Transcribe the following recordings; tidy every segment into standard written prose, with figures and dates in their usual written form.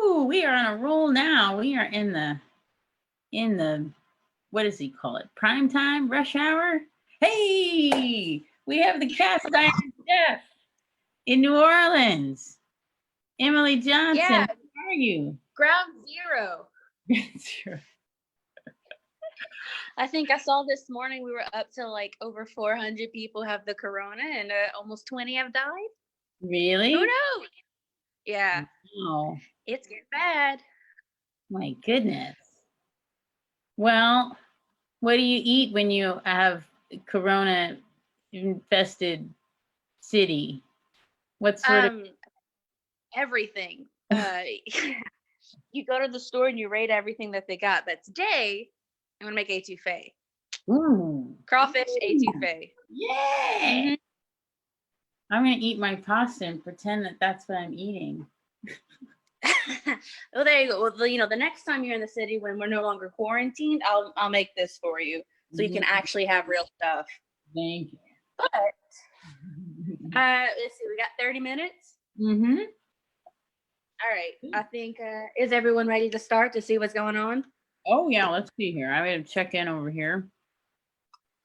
Woo! We are on a roll now. We are in the what does he call it? Prime time, rush hour. Hey, we have the cast iron chef in New Orleans. Emily Johnson. Yeah. How are you? Ground zero. Sure. I think I saw this morning we were up to like over 400 people have the corona and almost 20 have died. Really? Who knows? Yeah. Oh, It's getting bad. my goodness. Well, what do you eat when you have corona infested city? What sort of everything. You go to the store and you rate everything that they got. But today, I'm gonna make étouffée. Ooh. Crawfish étouffée. Yeah. Mm-hmm. I'm gonna eat my pasta and pretend that that's what I'm eating. Well, there you go. Well, the next time you're in the city when we're no longer quarantined, I'll make this for you so you can actually have real stuff. Thank you. But let's see, we got 30 minutes. Mm-hmm. All right. I think is everyone ready to start to see what's going on? Oh yeah, let's see here. I gotta check in over here.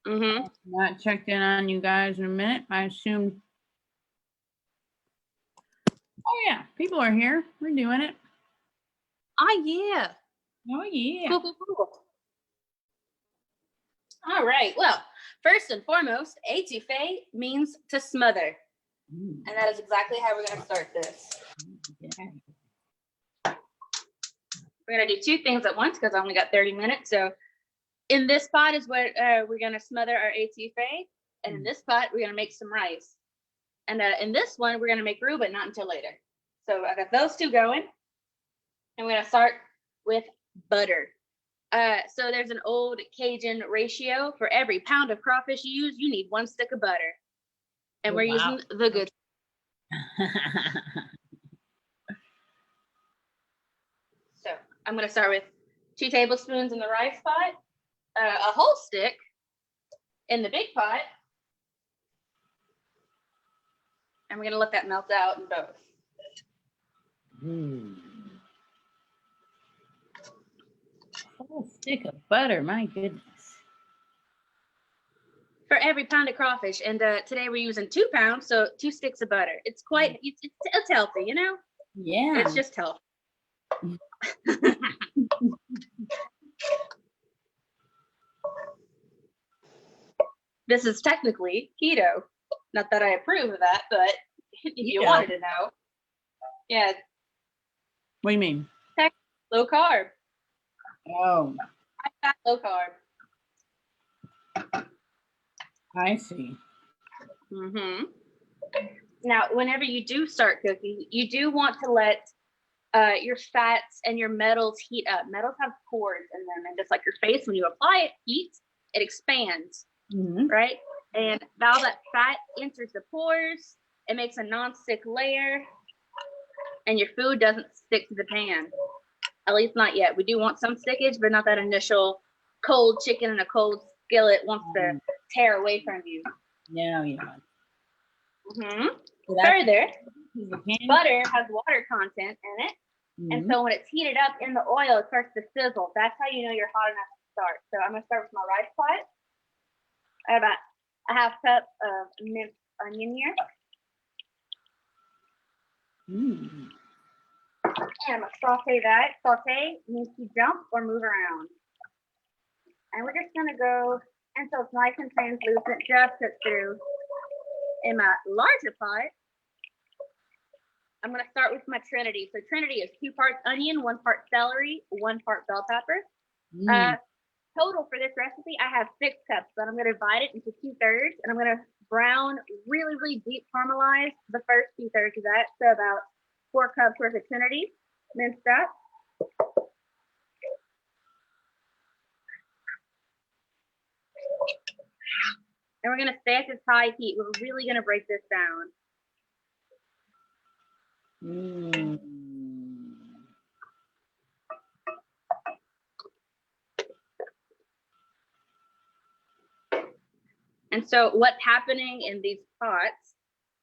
Mm-hmm. Not checked in on you guys in a minute. I assumed. Oh yeah, people are here. We're doing it. Oh yeah. Oh yeah. Cool. All right. Well, first and foremost, étouffée means to smother. And that is exactly how we're going to start this. Yeah. We're going to do two things at once because I only got 30 minutes. So in this pot is what we're going to smother our étouffée. And in this pot, we're going to make some rice. And in this one, we're going to make roux, but not until later. So I got those two going. And we're going to start with butter. So there's an old Cajun ratio. For every pound of crawfish you use, you need 1 stick of butter. And we're using the good. So I'm going to start with 2 tablespoons in the rice pot, a whole stick in the big pot. And we're going to let that melt out in both. A whole stick of butter, my goodness. For every pound of crawfish, and today we're using 2 pounds, so 2 sticks of butter. It's quite, it's healthy, you know? Yeah. It's just healthy. This is technically keto. Not that I approve of that, but if you wanted to know. Yeah. What do you mean? Low carb. Oh. Low carb. I see. Mm-hmm. Now, whenever you do start cooking, you do want to let your fats and your metals heat up. Metals have pores in them, and just like your face, when you apply it heat, it expands, right? And while that fat enters the pores, it makes a non-stick layer, and your food doesn't stick to the pan. At least not yet. We do want some stickage, but not that initial cold chicken in a cold skillet wants to tear away from you. Yeah. Mm-hmm. So further, butter has water content in it. And so when it's heated up in the oil, it starts to sizzle. That's how you know you're hot enough to start. So I'm going to start with my rice pot. I have about a half cup of minced onion here. And I'm going to saute that. Saute means to jump or move around. And we're just going to go until it's nice and translucent, just cook through. In my larger pot, I'm going to start with my Trinity. So Trinity is 2 parts onion, 1 part celery, 1 part bell pepper. Total for this recipe, I have 6 cups, but I'm going to divide it into 2/3, and I'm going to brown, really, really deep caramelize the first 2/3 of that. So about 4 cups worth of Trinity minced up. And we're going to stay at this high heat. We're really going to break this down. And so what's happening in these pots,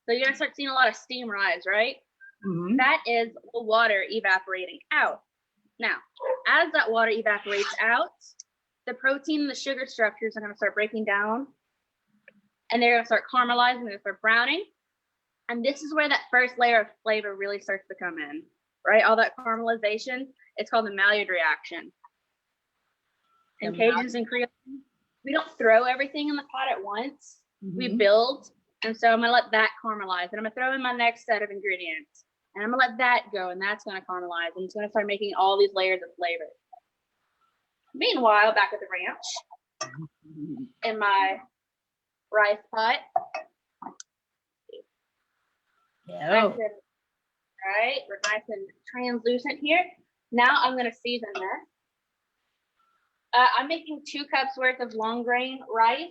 so you're going to start seeing a lot of steam rise, right? Mhm. That is the water evaporating out. Now, as that water evaporates out, the protein and the sugar structures are going to start breaking down, and they're going to start caramelizing, they're going to start browning. And this is where that first layer of flavor really starts to come in, right? All that caramelization, it's called the Maillard reaction. In Cajuns and Creole, we don't throw everything in the pot at once. We build. And so I'm going to let that caramelize. And I'm going to throw in my next set of ingredients. And I'm going to let that go. And that's going to caramelize. And it's going to start making all these layers of flavor. Meanwhile, back at the ranch, in my rice pot. Yeah. Right, we're nice and translucent here. Now I'm going to season this. I'm making 2 cups worth of long grain rice.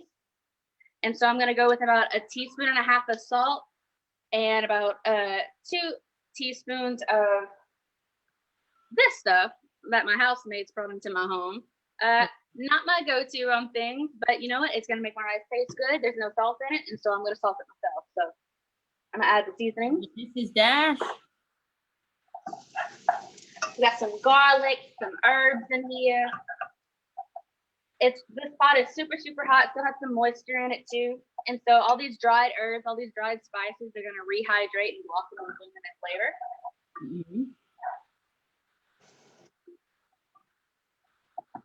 And so I'm going to go with about 1.5 teaspoons of salt and about 2 teaspoons of this stuff that my housemates brought into my home. Not my go-to on things, but you know what? It's going to make my rice taste good. There's no salt in it, and so I'm going to salt it myself. So I'm going to add the seasoning. This is Dash. We got some garlic, some herbs in here. This pot is super, super hot. Still has some moisture in it too. And so all these dried herbs, all these dried spices, they're going to rehydrate and lock it on in flavor.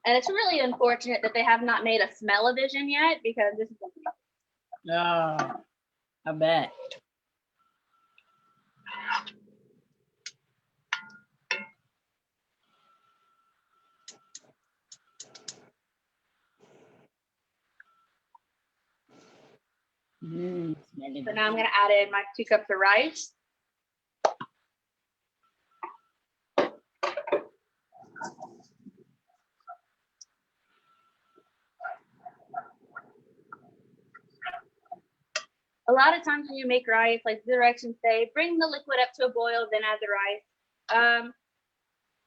And it's really unfortunate that they have not made a smell-o-vision yet, because this is amazing. Oh, I bet. So now I'm going to add in my 2 cups of rice. A lot of times when you make rice, like the directions say, bring the liquid up to a boil, then add the rice.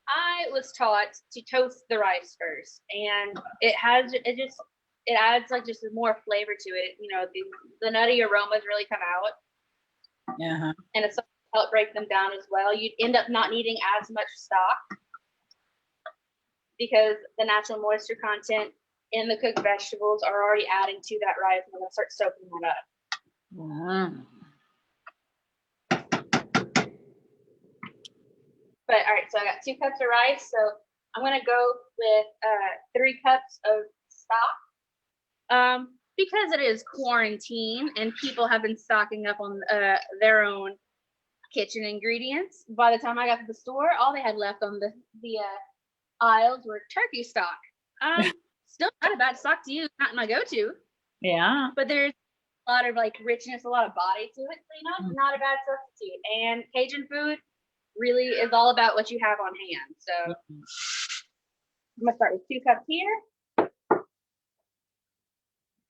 I was taught to toast the rice first, and it adds like just more flavor to it. You know, the nutty aromas really come out. And it's help break them down as well. You'd end up not needing as much stock because the natural moisture content in the cooked vegetables are already adding to that rice, and it'll start soaking that up. But all right, so I got 2 cups of rice. So I'm gonna go with 3 cups of stock. Because it is quarantine and people have been stocking up on their own kitchen ingredients. By the time I got to the store, all they had left on the aisles were turkey stock. Still not a bad stock to use, not my go-to. Yeah. But there's a lot of like richness, a lot of body to it. So you know, not a bad substitute. And Cajun food really is all about what you have on hand. So I'm gonna start with 2 cups here.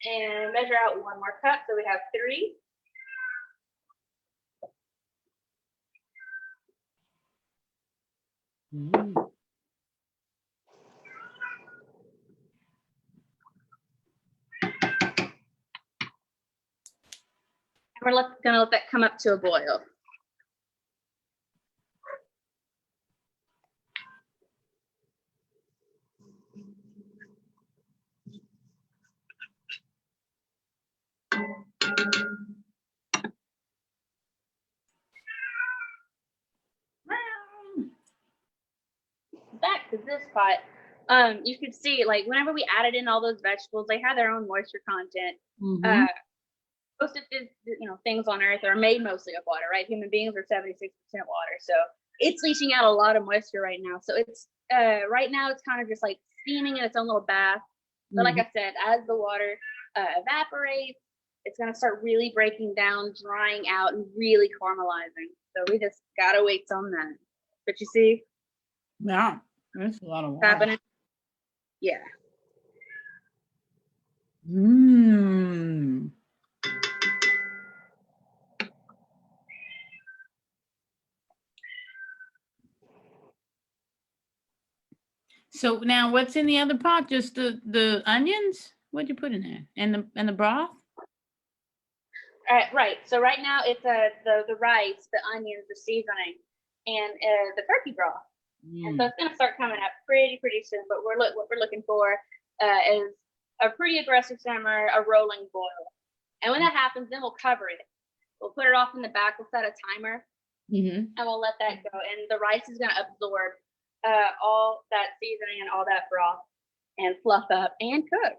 And measure out 1 more cup, so we have 3. And we're gonna let that come up to a boil. Back to this pot, you could see like whenever we added in all those vegetables, they have their own moisture content. Most of the things on earth are made mostly of water, right? Human beings are 76% water, so it's leaching out a lot of moisture right now. So it's right now it's kind of just like steaming in its own little bath. But like I said, as the water evaporates, it's gonna start really breaking down, drying out, and really caramelizing. So we just gotta wait on that. But you see, yeah, that's a lot of water. Happening. Yeah. So now what's in the other pot? Just the onions? What'd you put in there? And the broth? Right. So right now it's the rice, the onions, the seasoning. and the turkey broth. And so Mm. it's going to start coming up pretty soon. But what we're looking for is a pretty aggressive simmer, a rolling boil. And when that happens, then we'll cover it. We'll put it off in the back. We'll set a timer, and we'll let that go. And the rice is going to absorb all that seasoning and all that broth and fluff up and cook.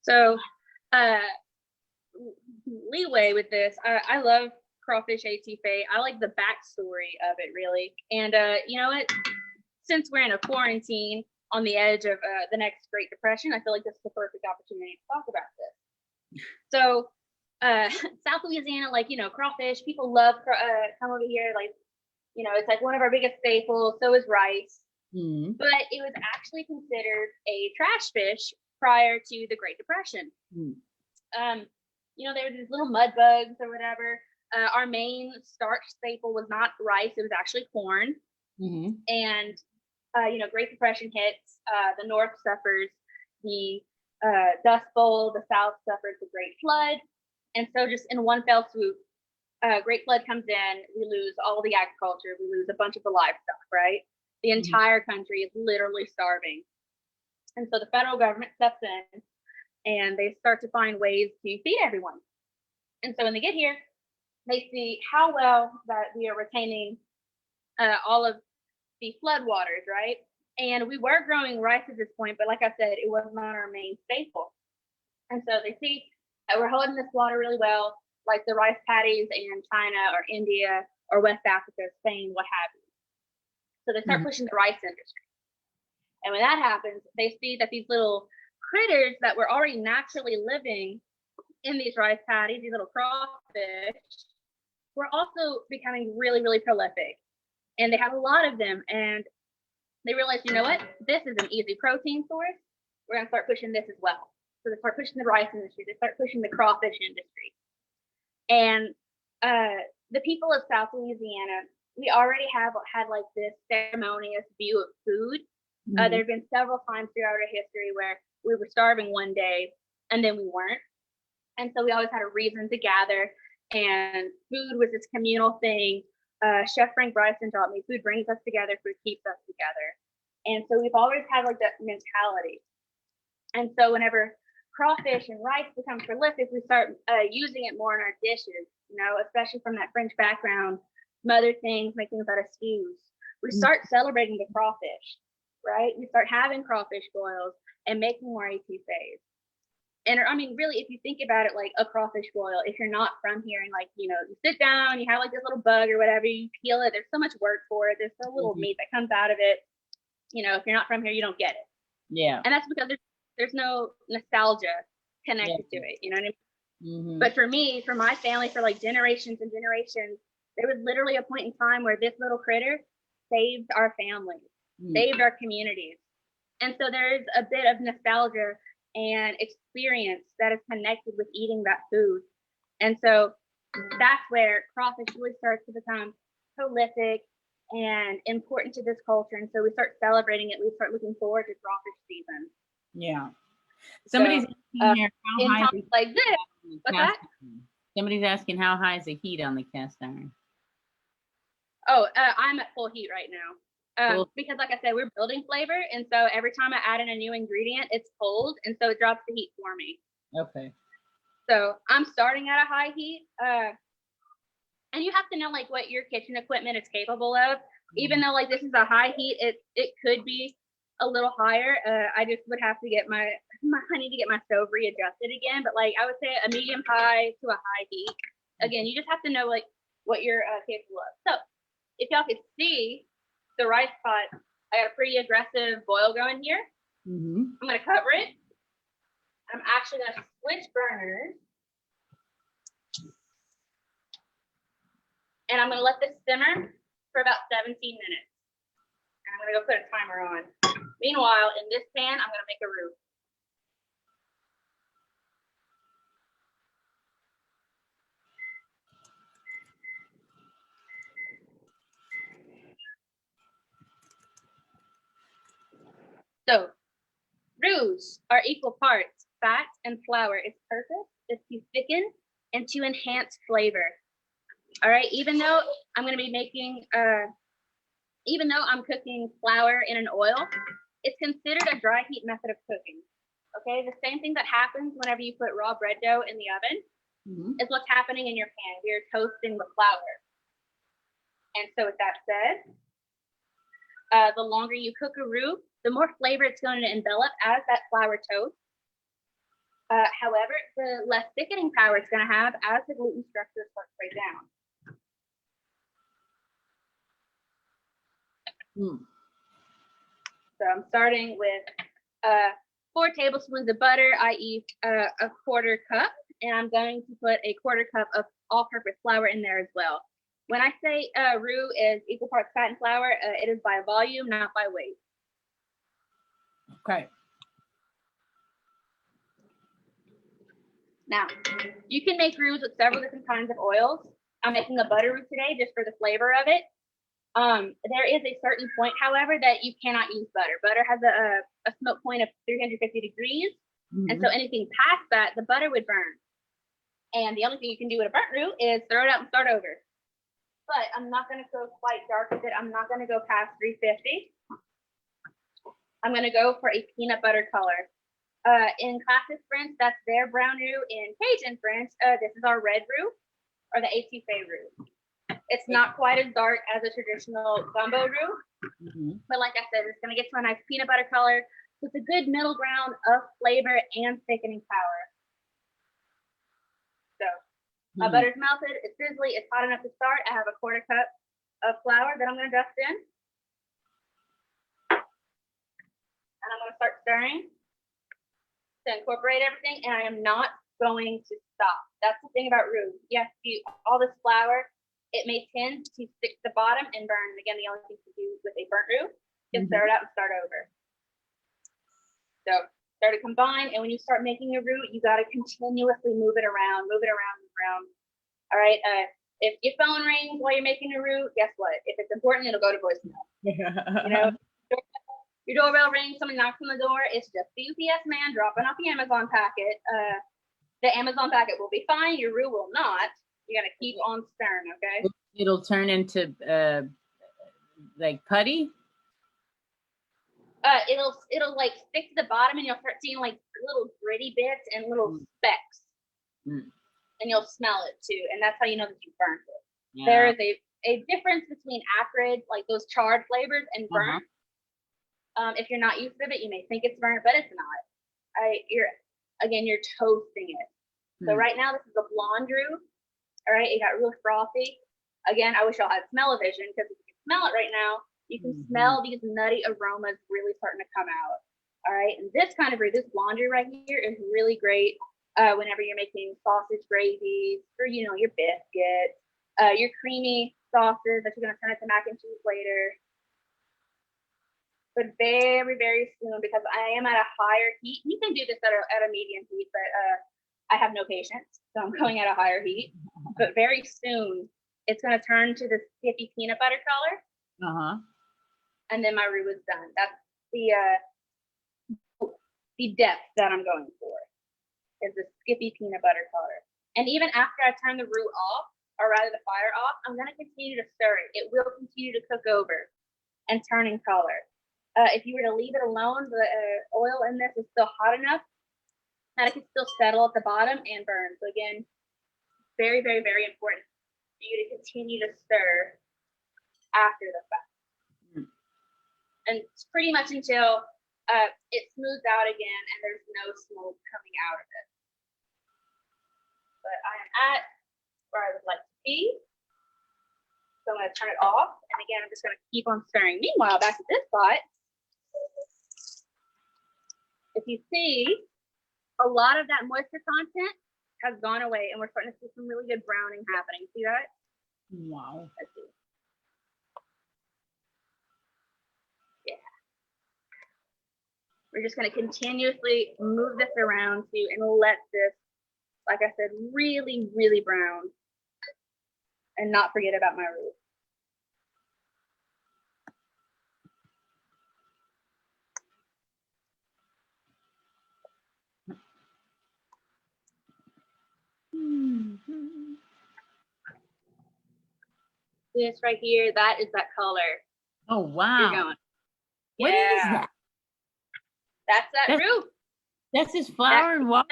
So leeway with this, I love crawfish etouffee. I like the backstory of it, really. And you know what? Since we're in a quarantine on the edge of the next Great Depression, I feel like this is the perfect opportunity to talk about this. So South Louisiana, like, you know, crawfish, people love come over here. Like, you know, it's like one of our biggest staples. So is rice. But it was actually considered a trash fish prior to the Great Depression. You know, there were these little mud bugs or whatever. Our main starch staple was not rice, it was actually corn. And, you know, Great Depression hits, the North suffers the Dust Bowl, the South suffers the Great Flood. And so just in one fell swoop, Great Flood comes in, we lose all the agriculture, we lose a bunch of the livestock, right? The entire country is literally starving. And so the federal government steps in and they start to find ways to feed everyone. And so when they get here, they see how well that we are retaining all of the floodwaters, right? And we were growing rice at this point, but like I said, it was not our main staple. And so they see that we're holding this water really well, like the rice paddies in China or India or West Africa, Spain, what have you. So they start pushing the rice industry. And when that happens, they see that these little critters that were already naturally living in these rice paddies, these little crawfish, were also becoming really prolific. And they have a lot of them. And they realized, you know what? This is an easy protein source. We're going to start pushing this as well. So they start pushing the rice industry. They start pushing the crawfish industry. And the people of South Louisiana, we already had like this ceremonious view of food. There have been several times throughout our history where we were starving one day and then we weren't. And so we always had a reason to gather, and food was this communal thing. Chef Frank Bryson taught me food brings us together, food keeps us together. And so we've always had like that mentality. And so whenever crawfish and rice become prolific, we start using it more in our dishes, you know, especially from that French background, mother things, make things out of stews. We start celebrating the crawfish, right? We start having crawfish boils and making more etouffees. And I mean, really, if you think about it, like a crawfish boil, if you're not from here and like, you know, you sit down, you have like this little bug or whatever, you peel it, there's so much work for it. There's so little meat that comes out of it. You know, if you're not from here, you don't get it. Yeah. And that's because there's no nostalgia connected to it. You know what I mean? But for me, for my family, for like generations and generations, there was literally a point in time where this little critter saved our families, saved our communities. And so there is a bit of nostalgia and experience that is connected with eating that food. And so that's where crawfish really starts to become prolific and important to this culture. And so we start celebrating it. We start looking forward to crawfish season. Yeah. Somebody's asking here, in times like this, what's that? Somebody's asking how high is the heat on the cast iron? Oh, I'm at full heat right now. Because like I said, we're building flavor. And so every time I add in a new ingredient, it's cold. And so it drops the heat for me. Okay. So I'm starting at a high heat. And you have to know like what your kitchen equipment is capable of. Even though like this is a high heat, it could be a little higher. I just would have to get I need to get my stove readjusted again. But like I would say a medium high to a high heat. Again, you just have to know like what you're capable of. So if y'all could see the rice pot, I got a pretty aggressive boil going here. I'm going to cover it. I'm actually going to switch burners. And I'm going to let this simmer for about 17 minutes. And I'm going to go put a timer on. Meanwhile, in this pan, I'm going to make a roux. So roux are equal parts fat and flour. Its purpose is to thicken and to enhance flavor. All right, even though I'm going to be making, even though I'm cooking flour in an oil, it's considered a dry heat method of cooking. Okay, the same thing that happens whenever you put raw bread dough in the oven is what's happening in your pan. You're toasting the flour. And so with that said, the longer you cook a roux, the more flavor it's going to envelop as that flour toast. However, the less thickening power it's going to have as the gluten structure starts to break down. So I'm starting with 4 tablespoons of butter, i.e. a quarter cup, and I'm going to put a quarter cup of all-purpose flour in there as well. When I say roux is equal parts fat and flour, it is by volume, not by weight. Okay. Now, you can make roux with several different kinds of oils. I'm making a butter roux today just for the flavor of it. There is a certain point, however, that you cannot use butter. Butter has a smoke point of 350 degrees, and so anything past that, the butter would burn. And the only thing you can do with a burnt roux is throw it out and start over. But I'm not going to go quite dark with it. I'm not going to go past 350. I'm going to go for a peanut butter color. In classic French, that's their brown roux. In Cajun French, this is our red roux, or the étouffée roux. It's not quite as dark as a traditional gumbo roux, but like I said, it's going to get to a nice peanut butter color with a good middle ground of flavor and thickening power. So my butter's melted, it's sizzly, it's hot enough to start. I have a quarter cup of flour that I'm going to dust in. And I'm going to start stirring to incorporate everything, and I am not going to stop. That's the thing about roux. Yes, all this flour, it may tend to stick to the bottom and burn. Again, the only thing to do with a burnt roux is stir it out and start over. So start to combine, and when you start making a roux, you got to continuously move it around. All right. If your phone rings while you're making a roux, guess what? If it's important, it'll go to voicemail. You know, your doorbell rings, somebody knocks on the door. It's just the UPS man dropping off the Amazon packet. The Amazon packet will be fine. Your roux will not. You got to keep on stirring, okay? It'll turn into like putty. It'll like stick to the bottom, and you'll start seeing like little gritty bits and little specks, and you'll smell it too, and that's how you know that you burnt it. Yeah. There is a difference between acrid, like those charred flavors, and burnt. If you're not used to it, you may think it's burnt, but it's not. You're toasting it. So right now this is a blonde roux. All right, it got real frothy. Again, I wish y'all had smell-o-vision, because if you can smell it right now, you can smell these nutty aromas really starting to come out. All right, and this kind of roux, this blonde roux right here, is really great whenever you're making sausage gravies or, you know, your biscuits, your creamy sauces that you're going to turn into mac and cheese later. But very, very soon, because I am at a higher heat. You can do this at a medium heat, but I have no patience, so I'm going at a higher heat. But very soon, it's going to turn to the skippy peanut butter color. And then my roux is done. That's the depth that I'm going for, is the skippy peanut butter color. And even after I turn the roux off, or rather the fire off, I'm going to continue to stir it. It will continue to cook over and turn in color. If you were to leave it alone, the oil in this is still hot enough that it can still settle at the bottom and burn. So again, very, very, very important for you to continue to stir after the fact. And it's pretty much until it smooths out again and there's no smoke coming out of it. But I am at where I would like to be. So I'm going to turn it off. And again, I'm just going to keep on stirring. Meanwhile, back at this spot, if you see, a lot of that moisture content has gone away, and we're starting to see some really good browning happening. See that? Wow. Let's see. Yeah. We're just going to continuously move this around too, and let this, like I said, really, really brown, and not forget about my roux. this right here, that is that color. Oh, wow. You're going. What is that? That's that root. That's just flour and water?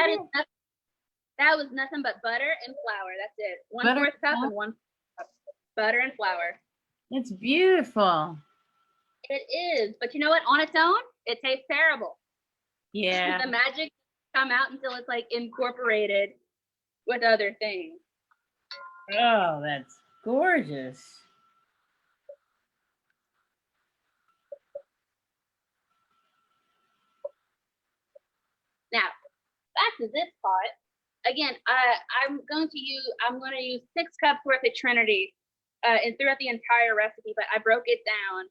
That was nothing but butter and flour. That's it. 1/4 cup and 1 cup. Butter and flour. It's beautiful. It is. But you know what? On its own, it tastes terrible. Yeah. The magic come out until it's like incorporated with other things. Oh, that's gorgeous. Now, back to this pot. Again, I'm going to use 6 cups worth of Trinity and throughout the entire recipe, but I broke it down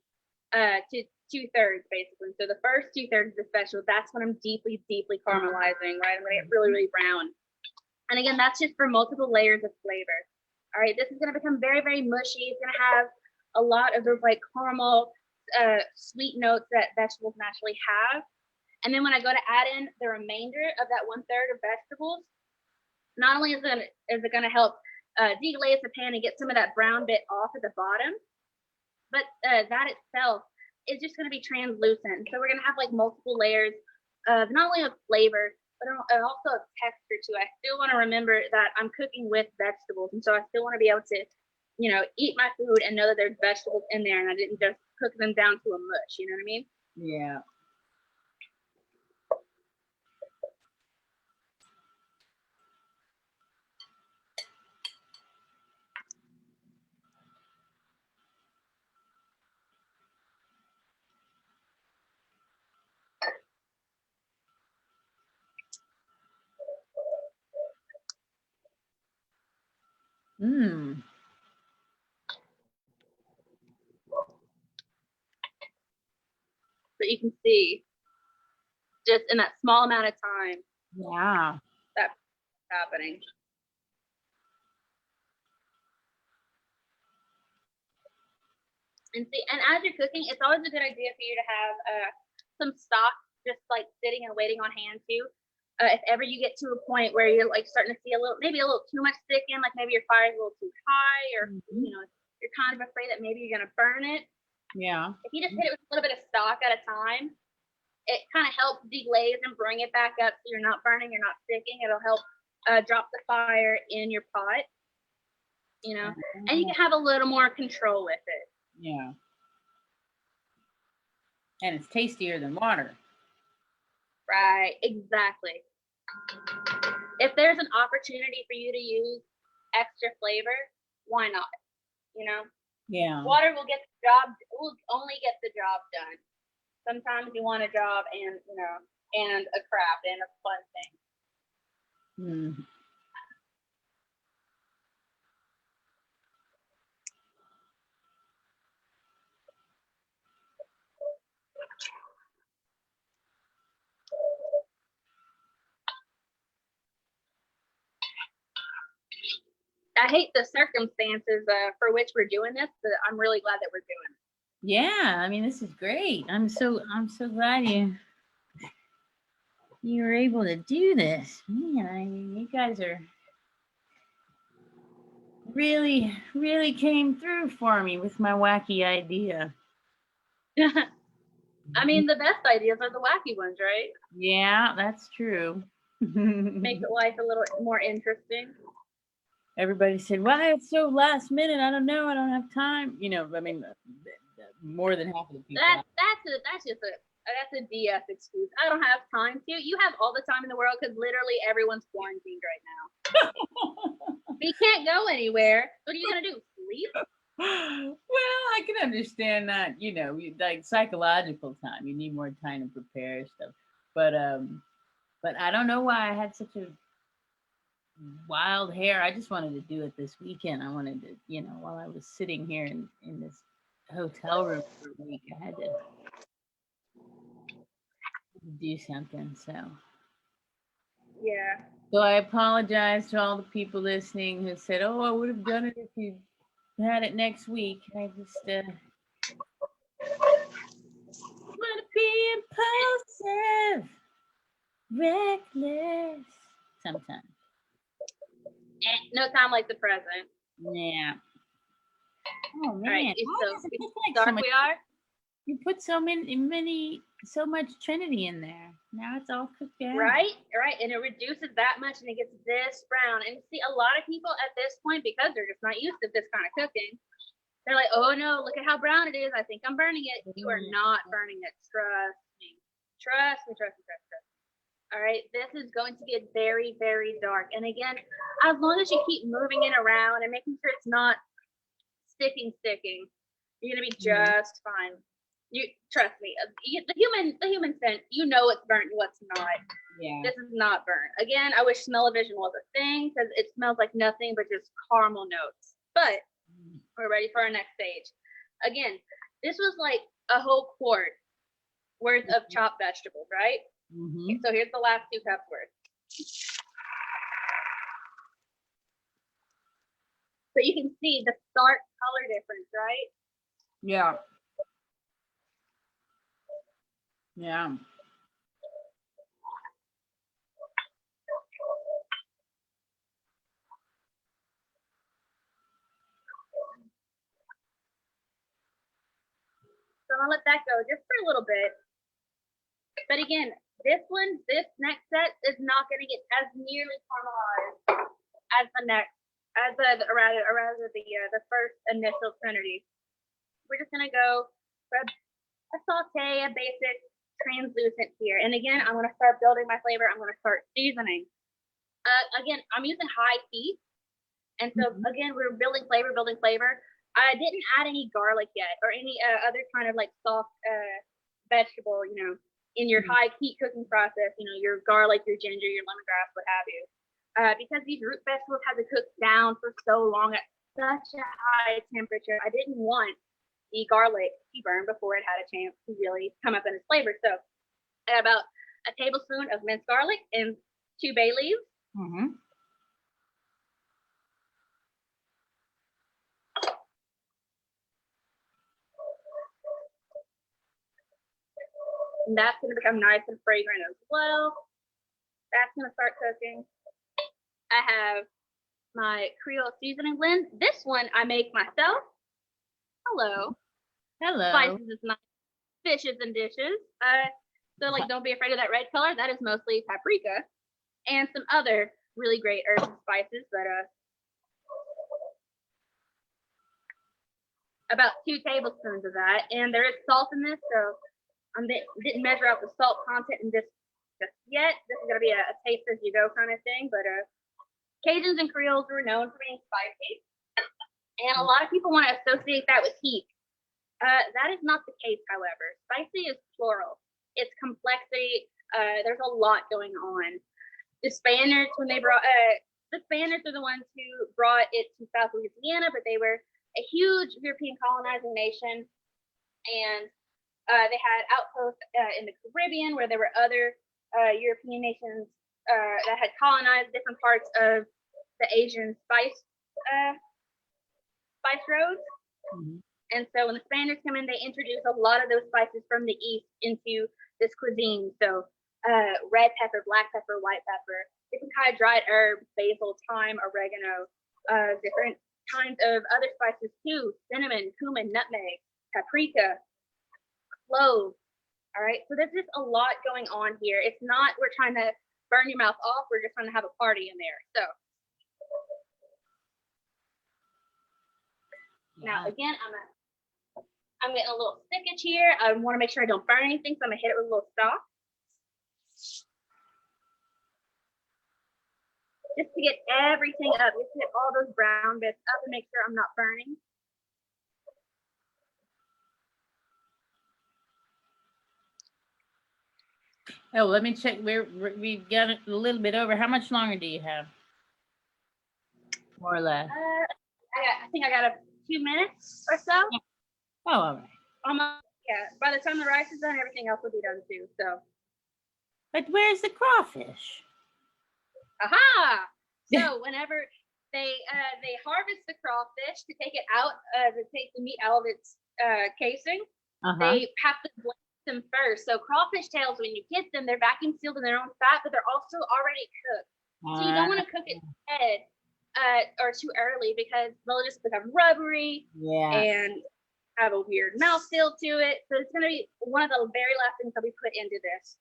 to 2/3 basically. So the first 2/3 is the special. That's when I'm deeply, deeply caramelizing, right? I'm gonna get really, really brown. And again, that's just for multiple layers of flavor. All right, this is gonna become very, very mushy. It's gonna have a lot of those like caramel, sweet notes that vegetables naturally have. And then when I go to add in the remainder of that 1/3 of vegetables, not only is it gonna help deglaze the pan and get some of that brown bit off at the bottom, but that itself is just gonna be translucent. So we're gonna have like multiple layers of not only of flavor, but also of texture too. I still wanna remember that I'm cooking with vegetables. And so I still wanna be able to, you know, eat my food and know that there's vegetables in there and I didn't just cook them down to a mush, you know what I mean? Yeah. Mmm. So you can see just in that small amount of time. Yeah. That's happening. And see, and as you're cooking, it's always a good idea for you to have some stock just like sitting and waiting on hand too. If ever you get to a point where you're like starting to see maybe a little too much sticking, like maybe your fire's a little too high, or you know, you're kind of afraid that maybe you're gonna burn it. Yeah. If you just hit it with a little bit of stock at a time, it kind of helps deglaze and bring it back up so you're not burning, you're not sticking. It'll help drop the fire in your pot, you know, and you can have a little more control with it. Yeah. And it's tastier than water. Right, exactly. If there's an opportunity for you to use extra flavor, why not? You know? Yeah. Water will only get the job done. Sometimes you want a job and, you know, and a craft and a fun thing. Mm. I hate the circumstances for which we're doing this, but I'm really glad that we're doing it. Yeah, I mean, this is great. I'm so glad you were able to do this. Man, I mean, you guys are really came through for me with my wacky idea. I mean, the best ideas are the wacky ones, right? Yeah, that's true. Makes life a little more interesting. Everybody said, "Why it's so last minute? I don't know. I don't have time." You know, I mean, more than half of the people. That's a DS excuse. I don't have time to. You have all the time in the world because literally everyone's quarantined right now. We can't go anywhere. What are you gonna do? Sleep? Well, I can understand that. You know, like psychological time. You need more time to prepare stuff. But I don't know why I had such a wild hair. I just wanted to do it this weekend. I wanted to, you know, while I was sitting here in this hotel room for a week, I had to do something. So yeah. So I apologize to all the people listening who said, "Oh, I would have done it if you had it next week." I just want to be impulsive, reckless. Sometimes. No time like the present. Yeah. Oh All right, man, why so does it see look how like so dark much? we are? You put so much Trinity in there. Now it's all cooked down. Right, and it reduces that much, and it gets this brown. And see, a lot of people at this point, because they're just not used to this kind of cooking, they're like, "Oh no, look at how brown it is. I think I'm burning it." You are not burning it. Trust me. Trust me. All right, this is going to get very, very dark. And again, as long as you keep moving it around and making sure it's not sticking, you're gonna be just fine. You trust me. The human scent, you know what's burnt and what's not. Yeah. This is not burnt. Again, I wish smell-o-vision was a thing because it smells like nothing but just caramel notes. But we're ready for our next stage. Again, this was like a whole quart worth of chopped vegetables, right? Mm-hmm. So here's the last 2 cups worth. So you can see the stark color difference, right? Yeah. Yeah. So I'm gonna let that go just for a little bit. But again, this next set is not gonna get as nearly caramelized as the next, as the first initial trinity. We're just gonna go for a saute, a basic translucent here. And again, I'm gonna start building my flavor. I'm gonna start seasoning. Again, I'm using high heat. And so again, we're building flavor. I didn't add any garlic yet or any other kind of like soft vegetable, in your high heat cooking process, your garlic, your ginger, your lemongrass, what have you. Because these root vegetables had to cook down for so long at such a high temperature, I didn't want the garlic to burn before it had a chance to really come up in its flavor. So I got about a tablespoon of minced garlic and 2 bay leaves. Mm-hmm. And that's going to become nice and fragrant as well. That's going to start cooking. I have my Creole seasoning blend. This one I make myself. Hello. Spices is nice. Fishes and dishes. So like, don't be afraid of that red color. That is mostly paprika and some other really great herbs and spices. But about 2 tablespoons of that. And there is salt in this, so I didn't measure out the salt content in this just yet. This is gonna be a taste as you go kind of thing. But Cajuns and Creoles were known for being spicy, and a lot of people want to associate that with heat. That is not the case, however. Spicy is plural. It's complexity. There's a lot going on. The Spaniards, when they brought the Spaniards are the ones who brought it to South Louisiana, but they were a huge European colonizing nation, and they had outposts in the Caribbean where there were other European nations that had colonized different parts of the Asian spice roads. Mm-hmm. And so when the Spaniards come in, they introduced a lot of those spices from the east into this cuisine. So red pepper, black pepper, white pepper, different kind of dried herbs, basil, thyme, oregano, different kinds of other spices too, cinnamon, cumin, nutmeg, paprika, cloves. All right, so there's just a lot going on here. It's not we're trying to burn your mouth off. We're just trying to have a party in there. So now again, I'm getting a little stickage here. I want to make sure I don't burn anything, so I'm gonna hit it with a little stock. Just to get everything up, just to get all those brown bits up and make sure I'm not burning. Oh, let me check. We've got a little bit over. How much longer do you have? More or less. I think I got a 2 minutes or so. Oh, all right. Almost. Yeah. By the time the rice is done, everything else will be done too. So. But where's the crawfish? Aha! So whenever they harvest the crawfish to take it out, to take the meat out of its casing, they have to blend them first. So crawfish tails, when you get them, they're vacuum sealed in their own fat, but they're also already cooked. So you don't want to cook its head or too early because they'll just become rubbery and have a weird mouthfeel to it. So it's going to be one of the very last things that we put into this.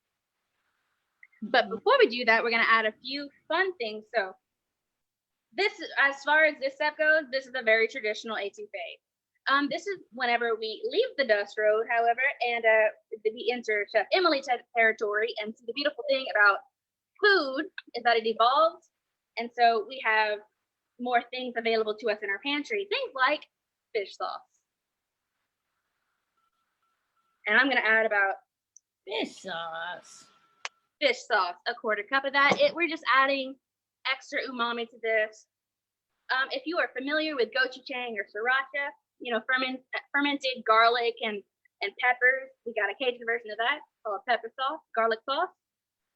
But before we do that, we're going to add a few fun things. So this, as far as this step goes, this is a very traditional etouffee. This is whenever we leave the dust road, however, and we enter Chef Emily territory. And so the beautiful thing about food is that it evolves. And so we have more things available to us in our pantry, things like fish sauce. And I'm going to add about fish sauce, a quarter cup of that. We're just adding extra umami to this. If you are familiar with gochujang or sriracha, you know, fermented garlic and peppers, we got a Cajun version of that called pepper sauce, garlic sauce.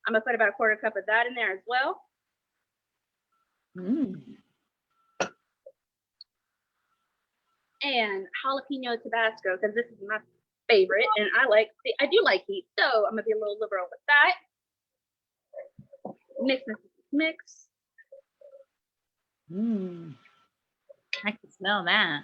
I'm gonna put about a quarter cup of that in there as well. And jalapeno Tabasco, because this is my favorite, and I do like heat, so I'm gonna be a little liberal with that. Mix. I can smell that.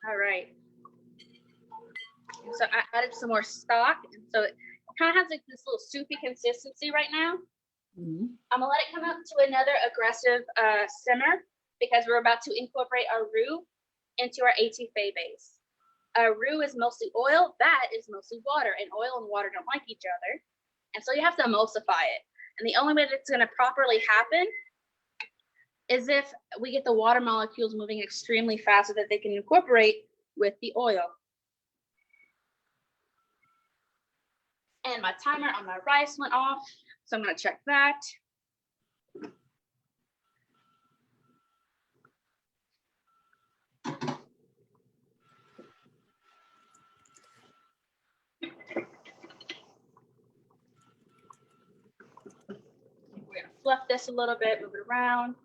All right. So I added some more stock, and so it kind of has like this little soupy consistency right now. I'm gonna let it come up to another aggressive simmer because we're about to incorporate our roux into our etouffee base. Roux is mostly oil, that is mostly water, and oil and water don't like each other. And so you have to emulsify it. And the only way that's gonna properly happen is if we get the water molecules moving extremely fast so that they can incorporate with the oil. And my timer on my rice went off, so I'm gonna check that. We're gonna fluff this a little bit, move it around.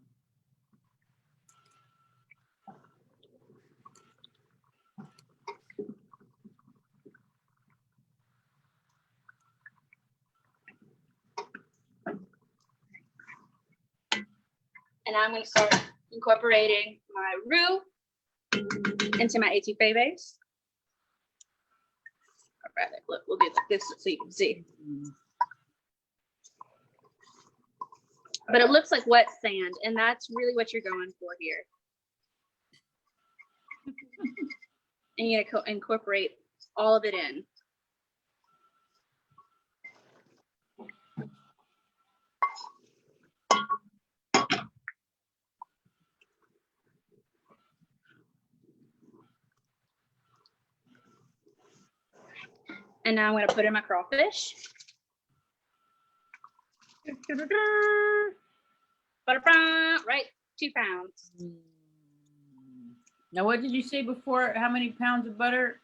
And I'm going to start incorporating my roux into my etouffee base. All right, look, we'll do like this so you can see. But it looks like wet sand, and that's really what you're going for here. And you're going to incorporate all of it in. And now I'm going to put in my crawfish. Right, 2 pounds. Now, what did you say before? How many pounds of butter?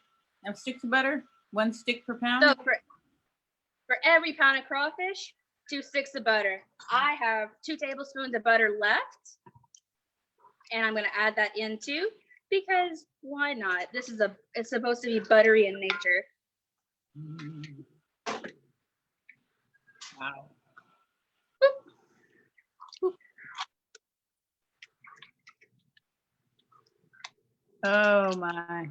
Sticks of butter? 1 stick per pound? So for every pound of crawfish, 2 sticks of butter. I have 2 tablespoons of butter left. And I'm going to add that in too, because why not? It's supposed to be buttery in nature. Wow. Oh my.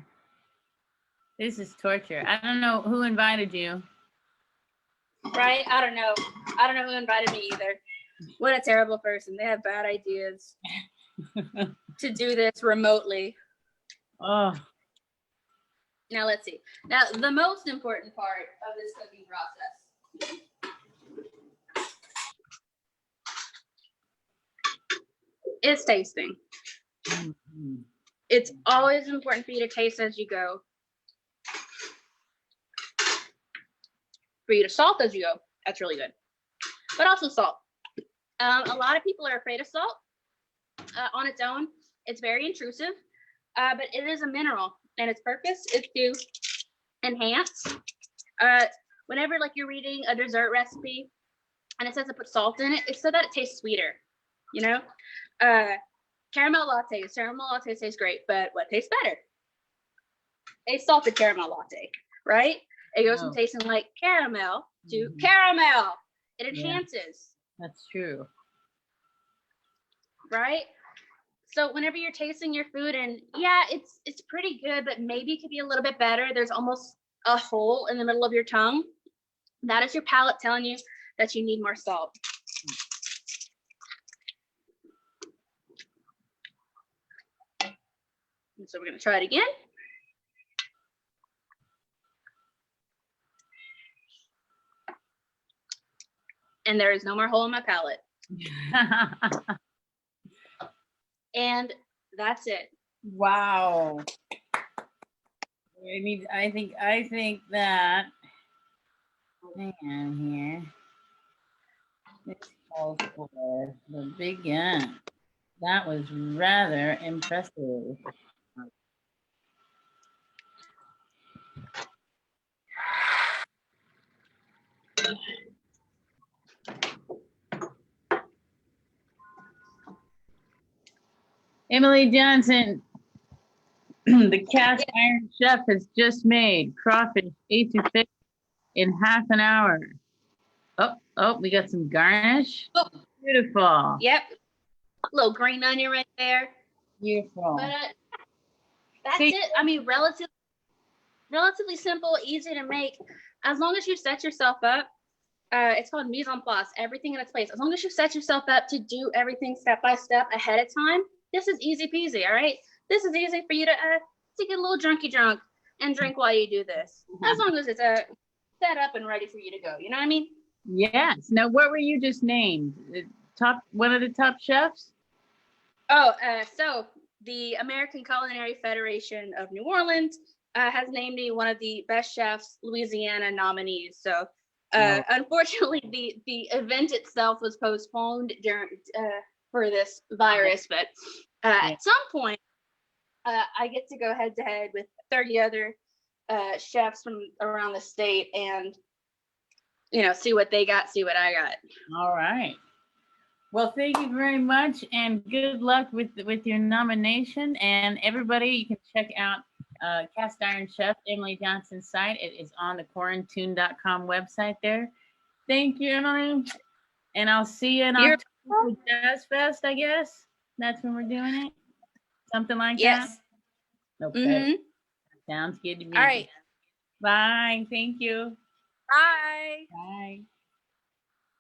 This is torture. I don't know who invited you. Right? I don't know. I don't know who invited me either. What a terrible person. They have bad ideas to do this remotely. Oh. Now let's see. Now the most important part of this cooking process is tasting. It's always important for you to taste as you go. For you to salt as you go. That's really good. But also salt. A lot of people are afraid of salt on its own. It's very intrusive, but it is a mineral, and its purpose is to enhance. Whenever like you're reading a dessert recipe and it says to put salt in it, it's so that it tastes sweeter, you know? Caramel lattes taste great, but what tastes better? A salted caramel latte, right? It goes from Oh. tasting like caramel to Mhm. caramel. It Yeah. enhances, That's true. right? So whenever you're tasting your food, and yeah, it's pretty good, but maybe it could be a little bit better. There's almost a hole in the middle of your tongue. That is your palate telling you that you need more salt. And so we're gonna try it again. And there is no more hole in my palate. And that's it. Wow. I think that, hang on here. This calls for the big gun. That was rather impressive. Emily Johnson, the cast iron chef has just made crawfish etouffee in half an hour. Oh, we got some garnish. Oh. Beautiful. Yep. A little green onion right there. Beautiful. But that's it. I mean, relatively simple, easy to make. As long as you set yourself up, it's called mise en place, everything in its place. As long as you set yourself up to do everything step by step ahead of time, this is easy peasy, all right? This is easy for you to get a little drunk and drink while you do this. As long as it's set up and ready for you to go, you know what I mean? Yes. Now, what were you just named? One of the top chefs? Oh, so the American Culinary Federation of New Orleans has named me one of the best chefs Louisiana nominees. So unfortunately, the event itself was postponed for this virus, but at some point, I get to go head to head with 30 other chefs from around the state and, see what they got, see what I got. All right. Well, thank you very much, and good luck with your nomination. And everybody, you can check out Cast Iron Chef Emily Johnson's site. It is on the Quarantuned.com website there. Thank you, Emily. And I'll see you in October for Jazz Fest, I guess. That's when we're doing it. Something like that? Okay. Mm-hmm. Sounds good to me. All right. Bye. Thank you. Bye. Bye.